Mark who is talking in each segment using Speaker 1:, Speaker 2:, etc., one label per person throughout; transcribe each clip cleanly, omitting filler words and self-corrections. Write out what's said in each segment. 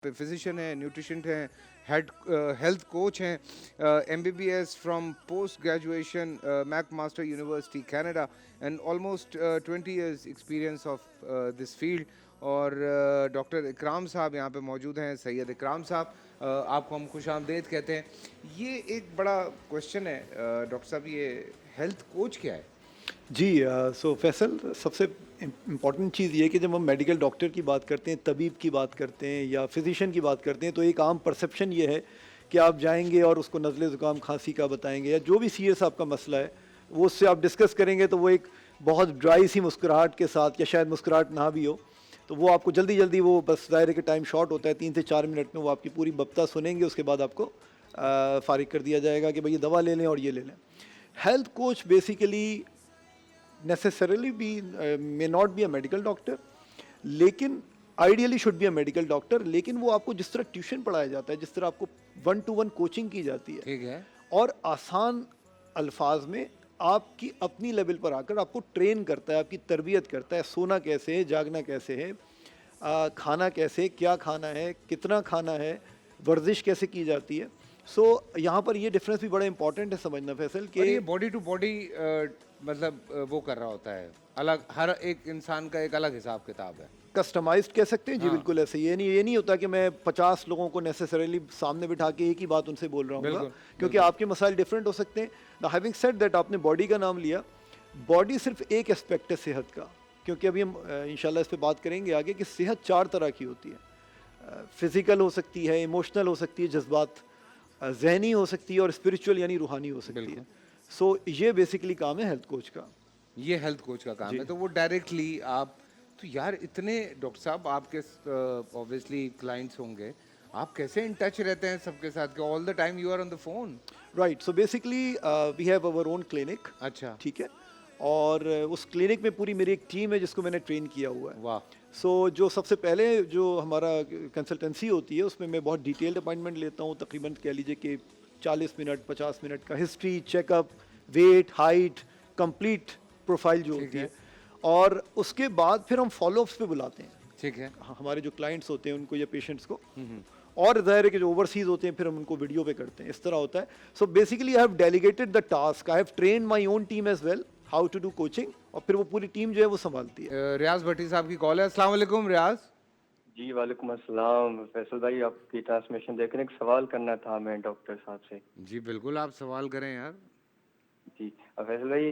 Speaker 1: Physician है, nutrition है, head health coach हैं, MBBS from post graduation McMaster university Canada and almost 20 years experience of this field. और doctor Ikram sahab यहाँ पे मौजूद हैं, सैयद इकराम साहब, आपको हम खुश आमदेद कहते हैं। ये एक बड़ा क्वेश्चन है डॉक्टर साहब, ये हेल्थ कोच क्या है?
Speaker 2: जी सो फैसल, सबसे इम्पॉर्टेंट चीज़ ये है कि जब हम मेडिकल डॉक्टर की बात करते हैं, तबीब की बात करते हैं या फिजिशियन की बात करते हैं, तो एक आम परसेप्शन ये है कि आप जाएंगे और उसको नज़ले ज़ुकाम खांसी का बताएंगे या जो भी सीरियस आपका मसला है वो उससे आप डिस्कस करेंगे, तो वो एक बहुत ड्राई सी मुस्कुराहट के साथ या शायद मुस्कुराहट ना भी हो, तो वो आपको जल्दी जल्दी वो बस दायरे के टाइम शॉर्ट होता है, 3 से 4 मिनट में वो आपकी पूरी बप्ता सुनेंगे, उसके बाद आपको फारिग कर दिया जाएगा कि भाई ये दवा ले लें और ये ले लें। Health coach basically necessarily be may not be a medical doctor, लेकिन ideally should be a medical doctor. लेकिन वो आपको जिस तरह ट्यूशन पढ़ाया जाता है, जिस तरह आपको 1-to-1 कोचिंग की जाती है,
Speaker 1: ठीक है।
Speaker 2: और आसान अल्फाज में आपकी अपनी लेवल पर आकर आपको ट्रेन करता है, आपकी तरबियत करता है, सोना कैसे है, जागना कैसे है, खाना कैसे, क्या खाना है, कितना खाना है, वर्जिश कैसे की जाती है। सो यहाँ पर ये डिफरेंस भी बड़ा इंपॉर्टेंट है समझना फैसल
Speaker 1: और
Speaker 2: कि
Speaker 1: ये बॉडी टू बॉडी मतलब वो कर रहा होता है, अलग, हर एक इंसान का एक अलग हिसाब किताब है।
Speaker 2: कस्टमाइज्ड कह सकते हैं जी,
Speaker 1: हाँ,
Speaker 2: बिल्कुल ऐसे। ये नहीं होता कि मैं 50 लोगों को नेसेसरीली सामने बिठा के एक ही बात उनसे बोल रहा हूँ,
Speaker 1: बिल्कुल,
Speaker 2: क्योंकि
Speaker 1: बिल्कुल।
Speaker 2: आपके मसाइल डिफरेंट हो सकते हैं ना। हैविंग सेड दैट, आपने बॉडी का नाम लिया, बॉडी सिर्फ एक एस्पेक्ट है सेहत का, क्योंकि अभी हम इंशाल्लाह इस पे बात करेंगे आगे कि सेहत 4 तरह की होती है। फिजिकल हो सकती है, इमोशनल हो सकती है, जज्बात, जहनी हो सकती है, और स्पिरिचुअल यानी रूहानी हो सकती है।
Speaker 1: बिल्कुल।
Speaker 2: सो ये बेसिकली काम है हेल्थ कोच का।
Speaker 1: ये हेल्थ कोच का काम
Speaker 2: जी
Speaker 1: है, तो वो डायरेक्टली आप, तो यार इतने डॉक्टर साहब आपके ऑब्वियसली क्लाइंट्स होंगे, आप कैसे इन टच रहते हैं सबके साथ कि all the time you are on the phone?
Speaker 2: Right, so basically we have our own clinic.
Speaker 1: अच्छा।
Speaker 2: ठीक है, और उस क्लिनिक में पूरी मेरी एक टीम है जिसको मैंने ट्रेन किया हुआ है।
Speaker 1: वाह।
Speaker 2: सो जो सबसे पहले जो हमारा कंसल्टेंसी होती है उसमें मैं बहुत डिटेल्ड अपॉइंटमेंट लेता हूँ, तकरीबन कह लीजिए कि 40 मिनट 50 मिनट का history checkup, weight, height, complete profile जो
Speaker 1: ठीक
Speaker 2: होती
Speaker 1: है।
Speaker 2: है। और उसके बाद फिर हम फॉलोअप्स पे बुलाते हैं
Speaker 1: ठीक है।
Speaker 2: हमारे जो क्लाइंट्स होते हैं उनको या पेशेंट्स को। और ज़ाहिर है कि जो ओवरसीज होते हैं फिर हम उनको वीडियो पे करते हैं, इस तरह होता है। So basically I have delegated the task, I have train my own team as well how to do coaching, और फिर वो पूरी टीम जो है वो संभालती है।
Speaker 1: रियाज भट्टी साहब की कॉल है। अस्सलाम वालेकुम रियाज।
Speaker 3: जी वालेकुम अस्सलाम फैसल भाई, आपकी ट्रांसमिशन देख रहे हैं। एक सवाल करना था मैं डॉक्टर साहब से।
Speaker 1: जी बिल्कुल, आप सवाल करें यार।
Speaker 3: जी फैसल भाई,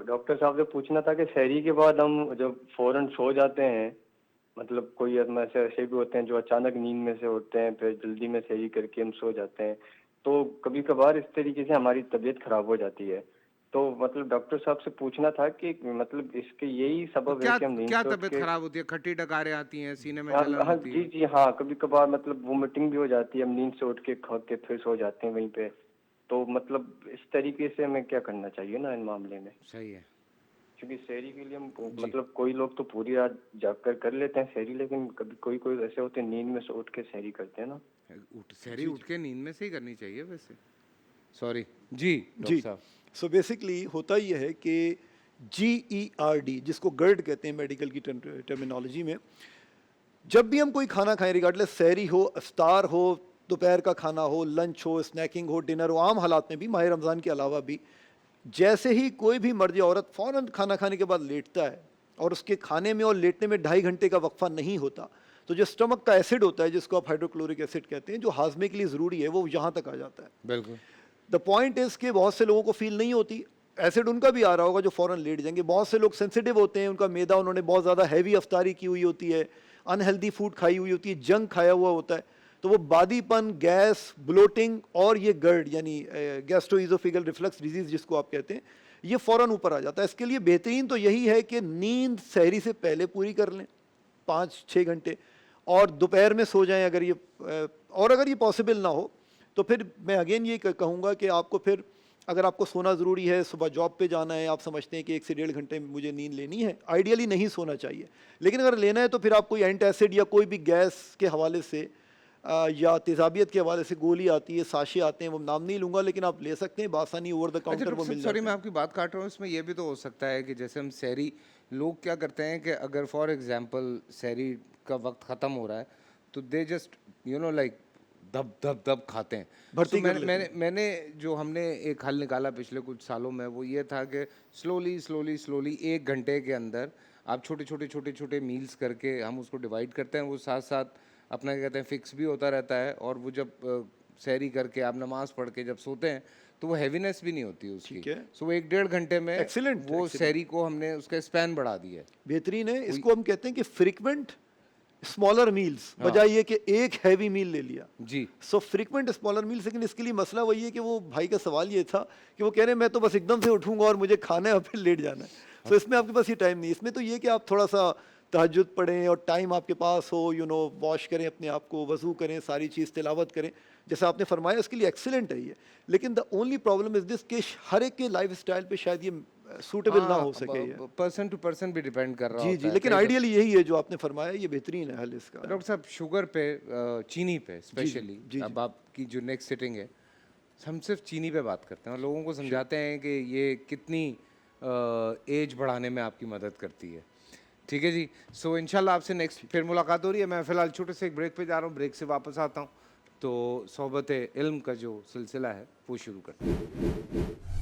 Speaker 3: डॉक्टर साहब से पूछना था कि शहरी के बाद हम जब फौरन सो जाते हैं, मतलब कोई ऐसे ऐसे भी होते हैं जो अचानक नींद में से उठते हैं फिर जल्दी में शहरी करके हम सो जाते हैं, तो कभी कभार इस तरीके से हमारी तबीयत खराब हो जाती है। तो मतलब डॉक्टर साहब से पूछना था कि मतलब इसके यही
Speaker 1: तो
Speaker 3: सबब है
Speaker 1: क्या
Speaker 3: कि हम नींद
Speaker 1: क्या
Speaker 3: से उठ
Speaker 1: तबीयत
Speaker 3: के।
Speaker 1: खराब होती है? खट्टी डकारें आती हैं, सीने में
Speaker 3: हाँ
Speaker 1: जलन
Speaker 3: हाँ,
Speaker 1: होती
Speaker 3: जी
Speaker 1: है?
Speaker 3: जी हाँ, कभी कभार मतलब वोमिटिंग भी हो जाती है, हम नींद से उठ के खा के फिर सो जाते हैं वहीं पे। तो मतलब इस तरीके से हमें क्या करना चाहिए ना इन मामले में,
Speaker 1: सही है।
Speaker 3: क्योंकि शहरी के लिए हम
Speaker 1: जी।
Speaker 3: मतलब कोई लोग तो पूरी रात जाग कर लेते हैं शहरी, लेकिन कभी कोई कोई ऐसे होते हैं नींद में से उठ के शहरी करते हैं ना।
Speaker 1: सहरी
Speaker 2: जी
Speaker 1: उठ के नींद में से ही करनी चाहिए वैसे। सॉरी। जी डॉक्टर
Speaker 2: जी,
Speaker 1: साहब।
Speaker 2: सो बेसिकली होता यह है कि GERD, जिसको गर्ड कहते हैं मेडिकल की टर्मिनोलॉजी में, जब भी हम कोई खाना खाएं, रिगार्डलेस सहरी हो, इफ्तार हो, दोपहर का खाना हो, लंच हो, स्नैकिंग हो, डिनर हो, आम हालात में भी, माह रमज़ान के अलावा भी, जैसे ही कोई भी मर्द या औरत फ़ौरन खाना खाने के बाद लेटता है और उसके खाने में और लेटने में 2.5 घंटे का वक्फा नहीं होता, तो जो स्टमक का एसिड होता है जिसको आप हाइड्रोक्लोरिक एसिड कहते हैं, जो हाजमे के लिए ज़रूरी है, वो यहाँ तक आ जाता है।
Speaker 1: बिल्कुल।
Speaker 2: द पॉइंट इज़ कि बहुत से लोगों को फील नहीं होती, एसिड उनका भी आ रहा होगा जो फ़ौरन लेट जाएंगे। बहुत से लोग सेंसिटिव होते हैं, उनका मैदा, उन्होंने बहुत ज़्यादा हैवी अफ्तारी की हुई होती है, अनहेल्दी फूड खाई हुई होती है, जंक खाया हुआ होता है, तो वो बादीपन, गैस, ब्लोटिंग और ये गर्ड यानी गैस्ट्रोइजोफेगल रिफ्लक्स डिजीज़ जिसको आप कहते हैं, ये फ़ौरन ऊपर आ जाता है। इसके लिए बेहतरीन तो यही है कि नींद सहरी से पहले पूरी कर लें, 5-6 घंटे, और दोपहर में सो जाएं अगर ये और अगर ये पॉसिबल ना हो तो फिर मैं अगेन ये कहूँगा कि आपको फिर, अगर आपको सोना ज़रूरी है, सुबह जॉब पे जाना है, आप समझते हैं कि 1 से 1.5 घंटे में मुझे नींद लेनी है, आइडियली नहीं सोना चाहिए। लेकिन अगर लेना है तो फिर आप कोई एंटासिड या कोई भी गैस के हवाले से या तेज़ाबियत के हवाले से गोली आती है, साशे आते हैं, वो नाम नहीं लूँगा, लेकिन आप ले सकते हैं बासानी, ओवर द
Speaker 1: अच्छा
Speaker 2: काउंटर
Speaker 1: डॉक्टर
Speaker 2: वो
Speaker 1: साहब,
Speaker 2: मिल
Speaker 1: सॉरी
Speaker 2: जाते
Speaker 1: मैं
Speaker 2: हैं।
Speaker 1: आपकी बात काट रहा हूँ, इसमें यह भी तो हो सकता है कि जैसे हम सहरी, लोग क्या करते हैं कि अगर फॉर एग्जांपल सहरी का वक्त ख़त्म हो रहा है तो they just you know like दब दब दब खाते हैं।
Speaker 2: भर्ती
Speaker 1: So
Speaker 2: कर
Speaker 1: मैंने
Speaker 2: लेते
Speaker 1: मैंने मैंने जो हमने एक हल निकाला पिछले कुछ सालों में वो ये था कि स्लोली स्लोली स्लोली 1 घंटे के अंदर आप छोटे छोटे छोटे छोटे मील्स करके हम उसको डिवाइड करते हैं। वो साथ साथ अपना क्या कहते हैं फिक्स भी होता रहता है, और वो जब सहरी करके आप नमाज पढ़ के जब सोते हैं तो वो हैवीनेस भी नहीं होती उसकी।
Speaker 2: ठीक है।
Speaker 1: सो 1-1.5 घंटे में
Speaker 2: Excellent,
Speaker 1: वो
Speaker 2: excellent.
Speaker 1: सहरी को हमने उसका स्पैन बढ़ा दिया है।
Speaker 2: बेहतरीन है। इसको हम कहते हैं कि फ्रीक्वेंट स्मॉलर मील्स, बजाय ये कि एक हैवी मील ले लिया।
Speaker 1: जी
Speaker 2: सो फ्रीक्वेंट स्मॉलर मील्स, लेकिन इसके लिए मसला वही है कि वो भाई का सवाल ये था कि वो कह रहे हैं मैं तो बस एकदम से उठूंगा और मुझे खाना है और फिर लेट जाना है। सो इसमें आपके पास ये टाइम नहीं। इसमें तो ये कि आप थोड़ा सा तहज्जुद पढ़ें और टाइम आपके पास हो, यू नो, वॉश करें अपने आप को, वज़ू करें, सारी चीज़ तिलावत करें जैसा आपने फरमाया, इसके लिए एक्सीलेंट है ये। लेकिन the only problem is this कि हर एक के लाइफ स्टाइल पे शायद ये सूटेबल ना हो सके ये।
Speaker 1: पर्सन टू पर्सन भी डिपेंड कर रहा
Speaker 2: जी
Speaker 1: होता
Speaker 2: जी,
Speaker 1: है।
Speaker 2: लेकिन
Speaker 1: कई
Speaker 2: आइडियली यही है जो आपने फरमाया, ये बेहतरीन है हल इसका।
Speaker 1: डॉक्टर साहब शुगर पे चीनी पे स्पेशली
Speaker 2: जी,
Speaker 1: अब आपकी जो नेक्स्ट सिटिंग है हम सिर्फ चीनी पे बात करते हैं और लोगों को समझाते हैं कि ये कितनी एज बढ़ाने में आपकी मदद करती है। ठीक है जी। सो इंशाल्लाह आपसे नेक्स्ट फिर मुलाकात हो रही है। मैं फ़िलहाल छोटे से एक ब्रेक पे जा रहा हूँ, ब्रेक से वापस आता हूँ तो सोहबत इल्म का जो सिलसिला है वो शुरू करते हैं।